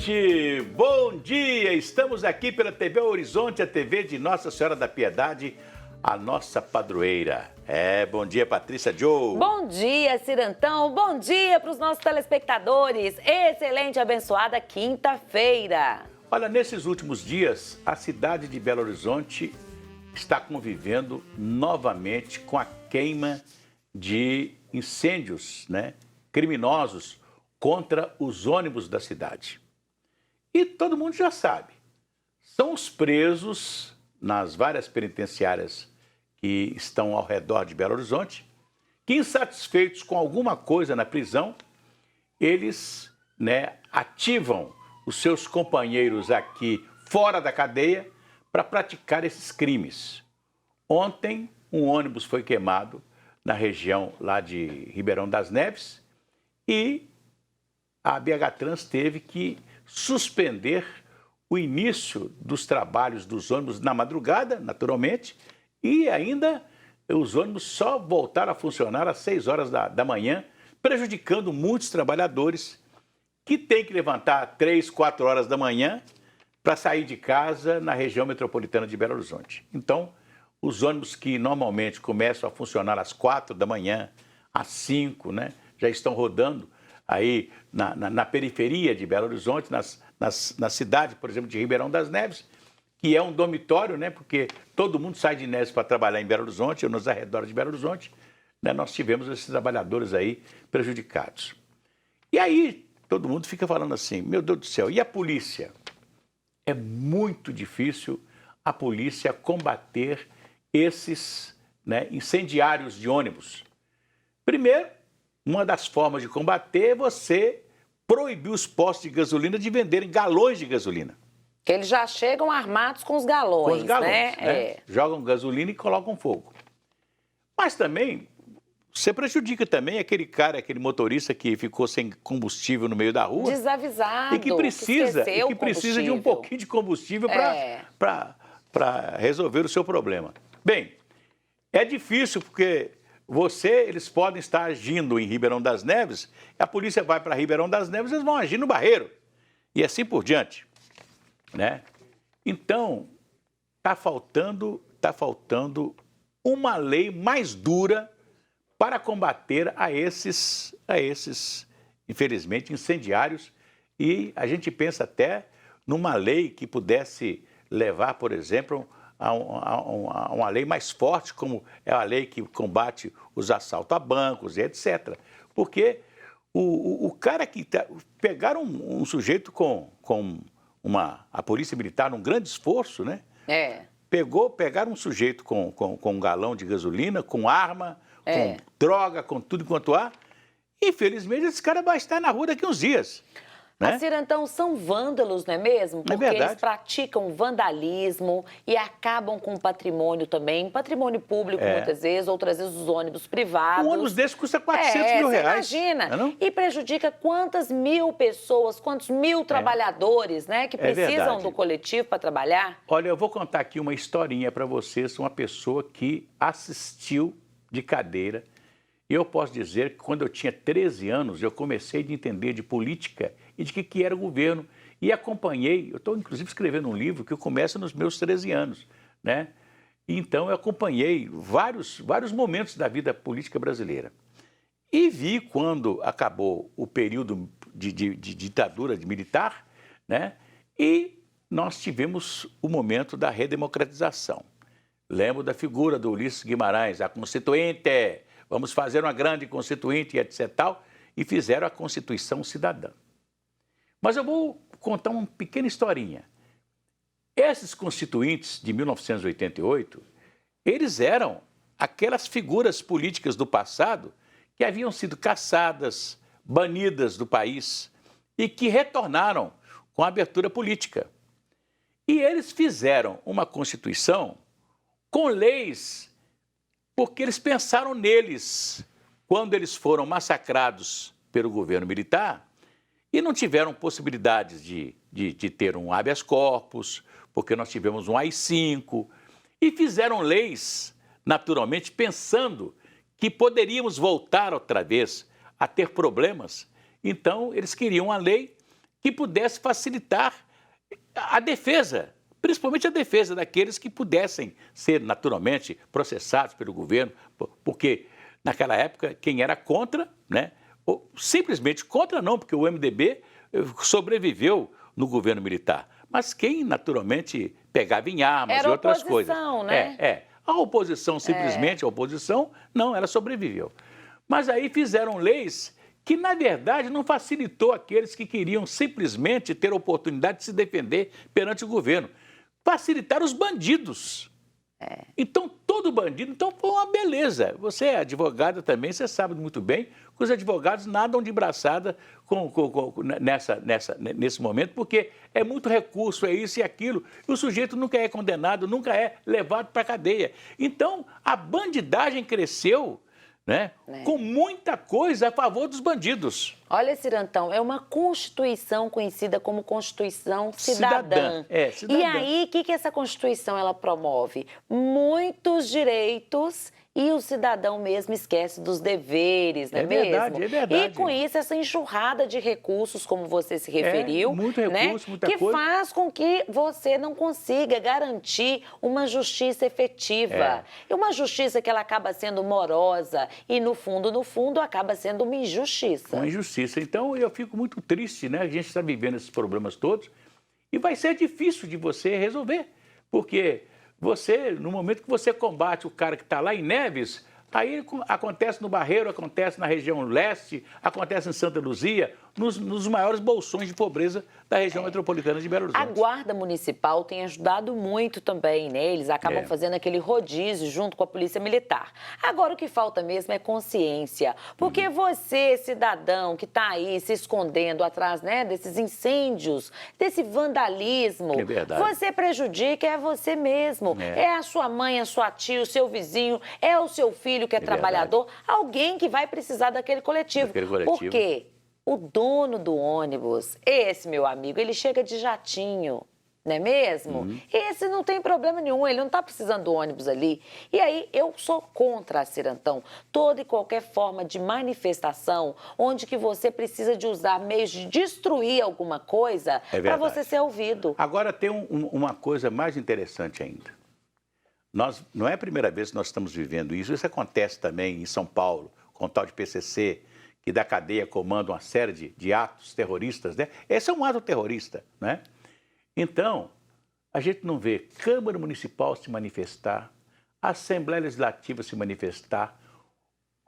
gente! Bom dia! Estamos aqui pela TV Horizonte, a TV de Nossa Senhora da Piedade, a nossa padroeira. Bom dia, Patrícia Joe. Bom dia, Cirantão. Bom dia para os nossos telespectadores. Excelente, abençoada quinta-feira. Olha, nesses últimos dias, a cidade de Belo Horizonte está convivendo novamente com a queima de incêndios, criminosos contra os ônibus da cidade. E todo mundo já sabe, são os presos nas várias penitenciárias que estão ao redor de Belo Horizonte, que insatisfeitos com alguma coisa na prisão, eles ativam os seus companheiros aqui fora da cadeia para praticar esses crimes. Ontem, um ônibus foi queimado na região lá de Ribeirão das Neves e a BH Trans teve que suspender o início dos trabalhos dos ônibus na madrugada, naturalmente, e ainda os ônibus só voltaram a funcionar às 6 horas da manhã, prejudicando muitos trabalhadores que têm que levantar 3, 4 horas da manhã para sair de casa na região metropolitana de Belo Horizonte. Então, os ônibus que normalmente começam a funcionar às 4 da manhã, às 5, já estão rodando aí na periferia de Belo Horizonte, na cidade, por exemplo, de Ribeirão das Neves, que é um dormitório, porque todo mundo sai de Neves para trabalhar em Belo Horizonte, ou nos arredores de Belo Horizonte, nós tivemos esses trabalhadores aí prejudicados. E aí todo mundo fica falando assim, meu Deus do céu, e a polícia? É muito difícil a polícia combater esses incendiários de ônibus. Primeiro, uma das formas de combater é você proibir os postos de gasolina de venderem galões de gasolina. Que eles já chegam armados com os galões, Com os galões, Jogam gasolina e colocam fogo. Mas também, você prejudica também aquele motorista que ficou sem combustível no meio da rua. Desavisado, e que precisa de um pouquinho de combustível para resolver o seu problema. Bem, é difícil porque eles podem estar agindo em Ribeirão das Neves, a polícia vai para Ribeirão das Neves, eles vão agir no Barreiro. E assim por diante. Então, está faltando uma lei mais dura para combater a esses, infelizmente, incendiários. E a gente pensa até numa lei que pudesse levar, por exemplo, a uma lei mais forte, como é a lei que combate os assaltos a bancos e etc. Porque o cara que pegaram um sujeito com a polícia militar num grande esforço, pegaram um sujeito com um galão de gasolina, com arma, com droga, com tudo enquanto há. Infelizmente, esse cara vai estar na rua daqui uns dias. Cirantão, são vândalos, não é mesmo? Porque eles praticam vandalismo e acabam com o patrimônio também. Patrimônio público, muitas vezes, outras vezes os ônibus privados. Um ônibus desse custa 400 mil reais. Imagina. E prejudica quantas mil pessoas, quantos mil trabalhadores, que precisam do coletivo para trabalhar. Olha, eu vou contar aqui uma historinha para vocês, uma pessoa que assistiu de cadeira. E eu posso dizer que quando eu tinha 13 anos, eu comecei a entender de política e de que era o governo. E acompanhei, eu estou inclusive escrevendo um livro que começa nos meus 13 anos. Então eu acompanhei vários momentos da vida política brasileira. E vi quando acabou o período de ditadura militar, e nós tivemos o momento da redemocratização. Lembro da figura do Ulisses Guimarães, a Constituinte. Vamos fazer uma grande constituinte, etc. E fizeram a Constituição Cidadã. Mas eu vou contar uma pequena historinha. Esses constituintes de 1988, eles eram aquelas figuras políticas do passado que haviam sido caçadas, banidas do país e que retornaram com a abertura política. E eles fizeram uma Constituição com leis porque eles pensaram neles quando eles foram massacrados pelo governo militar e não tiveram possibilidades de ter um habeas corpus, porque nós tivemos um AI-5, e fizeram leis, naturalmente, pensando que poderíamos voltar outra vez a ter problemas. Então, eles queriam uma lei que pudesse facilitar a defesa, principalmente a defesa daqueles que pudessem ser naturalmente processados pelo governo, porque naquela época quem era contra, né, ou simplesmente contra não, porque o MDB sobreviveu no governo militar, mas quem naturalmente pegava em armas era e outras coisas. Né? A oposição simplesmente, a oposição, não, ela sobreviveu. Mas aí fizeram leis que, na verdade, não facilitou aqueles que queriam simplesmente ter a oportunidade de se defender perante o governo. Facilitaram os bandidos. Então, todo bandido, então foi uma beleza. Você é advogada também, você sabe muito bem que os advogados nadam de braçada nesse momento, porque é muito recurso, é isso e aquilo, e o sujeito nunca é condenado, nunca é levado para a cadeia. Então, a bandidagem cresceu, né, com muita coisa a favor dos bandidos. Olha, Cirantão, é uma Constituição conhecida como Constituição Cidadã. Cidadã. E aí, o que essa Constituição ela promove? Muitos direitos e o cidadão mesmo esquece dos deveres, não é mesmo? Verdade, é verdade. E com isso, essa enxurrada de recursos, como você se referiu, muito recurso, muita que coisa. faz com que você não consiga garantir uma justiça efetiva. E uma justiça que ela acaba sendo morosa e, no fundo, acaba sendo uma injustiça. Uma injustiça. Então, eu fico muito triste, né? A gente está vivendo esses problemas todos e vai ser difícil de você resolver, porque você, no momento que você combate o cara que está lá em Neves, aí acontece no Barreiro, acontece na região leste, acontece em Santa Luzia, nos maiores bolsões de pobreza da região metropolitana de Belo Horizonte. A Guarda Municipal tem ajudado muito também, né? Eles acabam fazendo aquele rodízio junto com a Polícia Militar. Agora, o que falta mesmo é consciência. Porque você, cidadão, que está aí se escondendo atrás, né, desses incêndios, desse vandalismo, você prejudica, é você mesmo. É a sua mãe, a sua tia, o seu vizinho, é o seu filho que é trabalhador, alguém que vai precisar daquele coletivo. Por quê? O dono do ônibus, esse meu amigo, ele chega de jatinho, não é mesmo? Esse não tem problema nenhum, ele não está precisando do ônibus ali. E aí, eu sou contra, Cirantão, toda e qualquer forma de manifestação onde que você precisa de usar meios de destruir alguma coisa para você ser ouvido. Agora, tem uma coisa mais interessante ainda. Não é a primeira vez que nós estamos vivendo isso. Isso acontece também em São Paulo, com o tal de PCC, que da cadeia comanda uma série de atos terroristas, né? Esse é um ato terrorista, né? Então, a gente não vê Câmara Municipal se manifestar, Assembleia Legislativa se manifestar,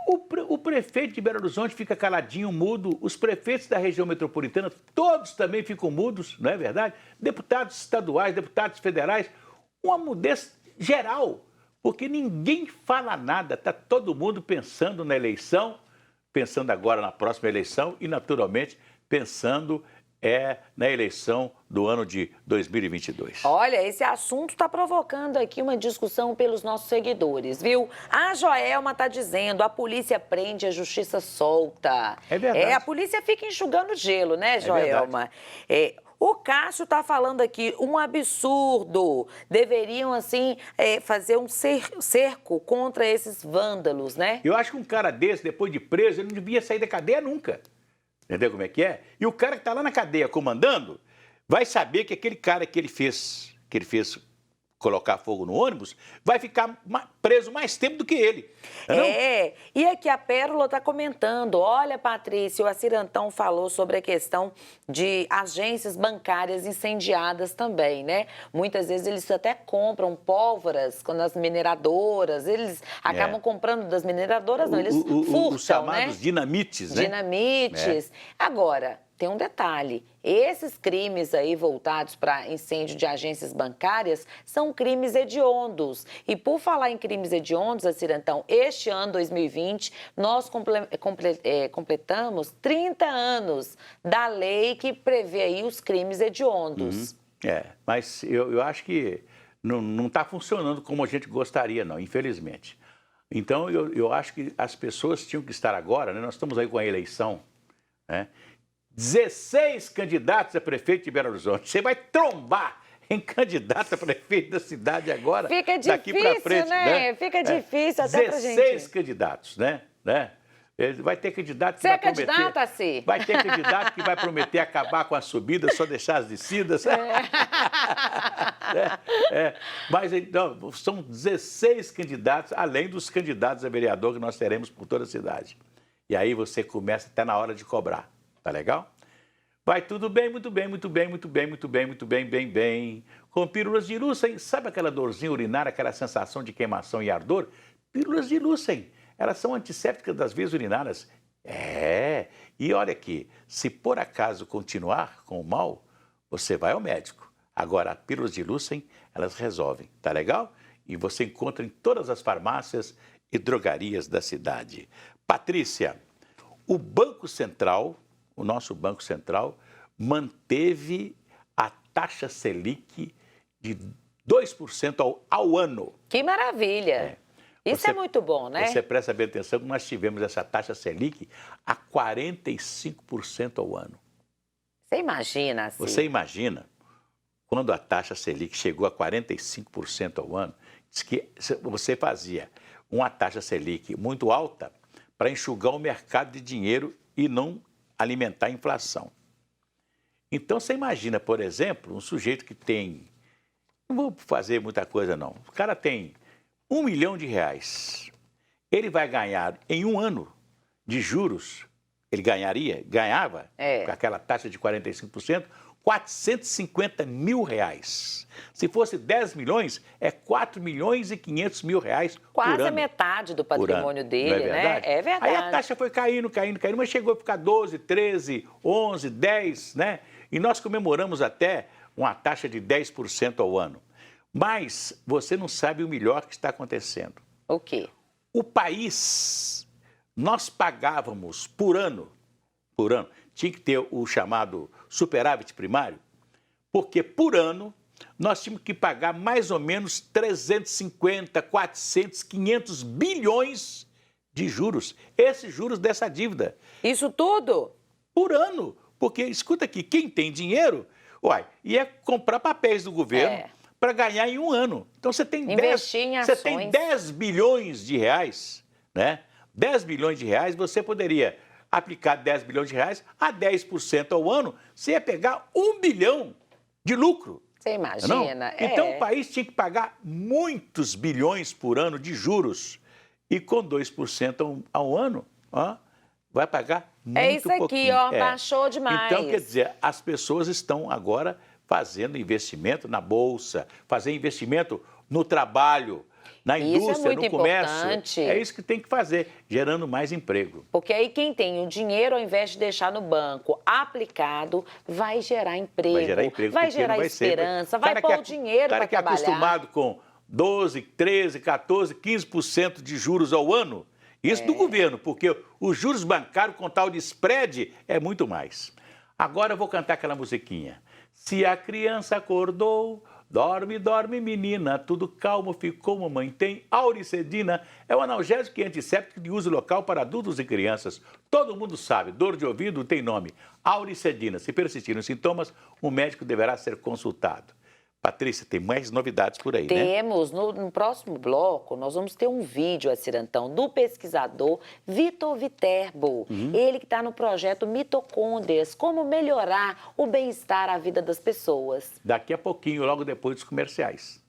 o prefeito de Belo Horizonte fica caladinho, mudo, os prefeitos da região metropolitana, todos também ficam mudos, não é verdade? Deputados estaduais, deputados federais, uma mudez geral, porque ninguém fala nada, está todo mundo pensando na eleição, pensando agora na próxima eleição e, naturalmente, pensando na eleição do ano de 2022. Olha, esse assunto está provocando aqui uma discussão pelos nossos seguidores, viu? A Joelma está dizendo, a polícia prende, a justiça solta. É verdade. A polícia fica enxugando gelo, né, Joelma? O Cássio está falando aqui, um absurdo. Deveriam, assim, fazer um cerco contra esses vândalos, né? Eu acho que um cara desse, depois de preso, ele não devia sair da cadeia nunca. Entendeu como é que é? E o cara que está lá na cadeia comandando vai saber que aquele cara que ele fez colocar fogo no ônibus, vai ficar preso mais tempo do que ele. E aqui a Pérola está comentando, olha, Patrícia, o Cirantão falou sobre a questão de agências bancárias incendiadas também, né? Muitas vezes eles até compram pólvoras nas mineradoras, eles acabam comprando das mineradoras, não, eles furtam, os chamados dinamites, né? Dinamites. Agora, tem um detalhe, esses crimes aí voltados para incêndio de agências bancárias são crimes hediondos. E por falar em crimes hediondos, Cirantão, este ano, 2020, nós completamos 30 anos da lei que prevê aí os crimes hediondos. Mas eu acho que não está funcionando como a gente gostaria, não, infelizmente. Então, eu acho que as pessoas tinham que estar agora, né? Nós estamos aí com a eleição, né? 16 candidatos a prefeito de Belo Horizonte. Você vai trombar em candidato a prefeito da cidade agora, fica daqui para frente, né? Fica difícil até pra gente. 16 candidatos, né? Vai ter candidato que Você vai é candidato, Assi? Vai ter candidato que vai prometer acabar com as subidas, só deixar as descidas. Mas então, são 16 candidatos, além dos candidatos a vereador que nós teremos por toda a cidade. E aí você começa até na hora de cobrar. Tá legal? Vai tudo bem, muito bem, muito bem, muito bem, muito bem, muito bem, bem. Com pílulas de Lúcen, sabe aquela dorzinha urinária, aquela sensação de queimação e ardor? Pílulas de Lúcen, elas são antissépticas das vias urinárias. E olha aqui, se por acaso continuar com o mal, você vai ao médico. Agora, pílulas de Lúcen, elas resolvem, tá legal? E você encontra em todas as farmácias e drogarias da cidade. Patrícia, o Banco Central, o nosso Banco Central, manteve a taxa Selic de 2% ao ano. Que maravilha! Isso é muito bom, né? Você presta bem atenção que nós tivemos essa taxa Selic a 45% ao ano. Você imagina, assim? Você imagina, quando a taxa Selic chegou a 45% ao ano, diz que você fazia uma taxa Selic muito alta para enxugar o mercado de dinheiro e não alimentar a inflação. Então, você imagina, por exemplo, um sujeito que tem... Não vou fazer muita coisa, não. O cara tem R$1 milhão. Ele vai ganhar, em um ano de juros, ele ganhava, com aquela taxa de 45%, R$450 mil. Se fosse 10 milhões, é R$4.500.000 por ano. Quase a metade do patrimônio dele, né? É verdade. Aí a taxa foi caindo, mas chegou a ficar 12, 13, 11, 10, né? E nós comemoramos até uma taxa de 10% ao ano. Mas você não sabe o melhor que está acontecendo. O quê? O país, nós pagávamos por ano, tinha que ter o chamado superávit primário, porque por ano nós tínhamos que pagar mais ou menos 350, 400, 500 bilhões de juros. Esses juros dessa dívida. Isso tudo? Por ano. Porque, escuta aqui, quem tem dinheiro, ia comprar papéis do governo para ganhar em um ano. Então você tem investir em ações. Você tem 10 bilhões de reais, né? 10 bilhões de reais, você poderia aplicar 10 bilhões de reais a 10% ao ano, você ia pegar 1 bilhão de lucro. Você imagina? Não? Então o país tinha que pagar muitos bilhões por ano de juros. E com 2% ao ano, vai pagar muito pouquinho. É isso aqui, baixou demais. Então, quer dizer, as pessoas estão agora fazendo investimento na bolsa, fazendo investimento no trabalho, na indústria, no comércio. Importante. É isso que tem que fazer, gerando mais emprego. Porque aí quem tem o dinheiro, ao invés de deixar no banco aplicado, vai gerar emprego. Vai gerar esperança, vai pôr o dinheiro para trabalhar. O cara que é acostumado com 12, 13, 14, 15% de juros ao ano, isso do governo, porque os juros bancários com tal de spread é muito mais. Agora eu vou cantar aquela musiquinha. Se a criança acordou, dorme, dorme menina, tudo calmo ficou, mamãe tem auricedina. É um analgésico e antisséptico de uso local para adultos e crianças. Todo mundo sabe, dor de ouvido tem nome, auricedina. Se persistirem os sintomas, o médico deverá ser consultado. Patrícia, tem mais novidades por aí, né? Temos. No próximo bloco, nós vamos ter um vídeo, Acirantão, do pesquisador Vitor Viterbo. Ele que está no projeto Mitocôndrias, como melhorar o bem-estar, a vida das pessoas. Daqui a pouquinho, logo depois dos comerciais.